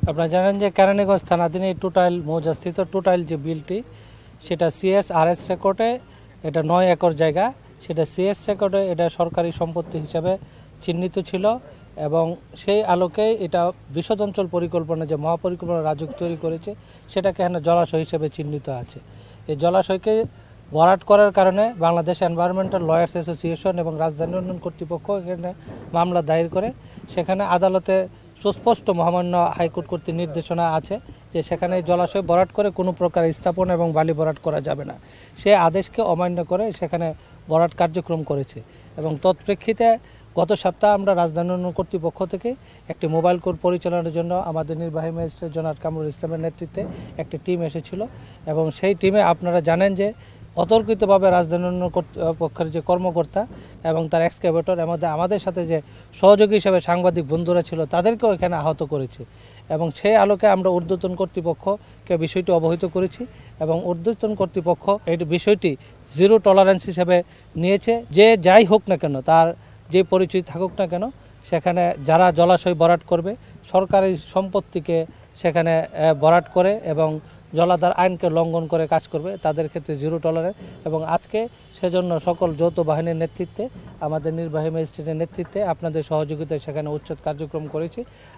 আপনারা জানেন যে কেরানীগঞ্জ থানাধীন এই টোটাইল মৌজাস্থিত টোটাইল যে বিলটি সেটা সিএসআরএস রেকর্ডে এটা ৯ একর জায়গা, সেটা সিএস রেকর্ডে এটা সরকারি সম্পত্তি হিসাবে চিহ্নিত ছিল এবং সেই আলোকে এটা বিশদ অঞ্চল পরিকল্পনা যে মহাপরিকল্পনা রাজুক তৈরি করেছে সেটাকে এখানে জলাশয় হিসেবে চিহ্নিত আছে। এই জলাশয়কে ভরাট করার কারণে বাংলাদেশ এনভায়রনমেন্টাল লয়ার্স অ্যাসোসিয়েশন এবং রাজধানী উন্নয়ন কর্তৃপক্ষ এখানে মামলা দায়ের করে। সেখানে আদালতে সুস্পষ্ট মহামান্য হাইকোর্ট কর্তৃক নির্দেশনা আছে যে সেখানে জলাশয় ভরাট করে কোনো প্রকার স্থাপন এবং বালি ভরাট করা যাবে না। সে আদেশকে অমান্য করে সেখানে ভরাট কার্যক্রম করেছে এবং তৎপ্রেক্ষিতে গত সপ্তাহে আমরা রাজধানী উন্নয়ন কর্তৃপক্ষ থেকে একটি মোবাইল কোর্ট পরিচালনার জন্য আমাদের নির্বাহী ম্যাজিস্ট্রেট জনাব কামরুল ইসলামের নেতৃত্বে একটি টিম এসেছিল এবং সেই টিমে আপনারা জানেন যে অতর্কিতভাবে রাজধানী উন্নয়ন কর্তৃপক্ষের যে কর্মকর্তা এবং তার এক্সক্যাভেটর আমাদের সাথে যে সহযোগী হিসেবে সাংবাদিক বন্ধুরা ছিল তাদেরকেও এখানে আহত করেছে এবং সেই আলোকে আমরা ঊর্ধ্বতন কর্তৃপক্ষকে বিষয়টি অবহিত করেছি এবং ঊর্ধ্বতন কর্তৃপক্ষ এই বিষয়টি জিরো টলারেন্স হিসেবে নিয়েছে। যে যাই হোক না কেন, তার যে পরিচয় থাকুক না কেন, সেখানে যারা জলাশয় ভরাট করবে সরকারি সম্পত্তিকে সেখানে ভরাট করে এবং জলাধার আইনকে লঙ্ঘন করে কাজ করবে তাদের ক্ষেত্রে জিরো টলারেন্স। এবং আজকে সেজন্য সকল যৌথ বাহিনীর নেতৃত্বে আমাদের নির্বাহী ম্যাজিস্ট্রেটের নেতৃত্বে আপনাদের সহযোগিতায় সেখানে উচ্ছেদ কার্যক্রম করেছি।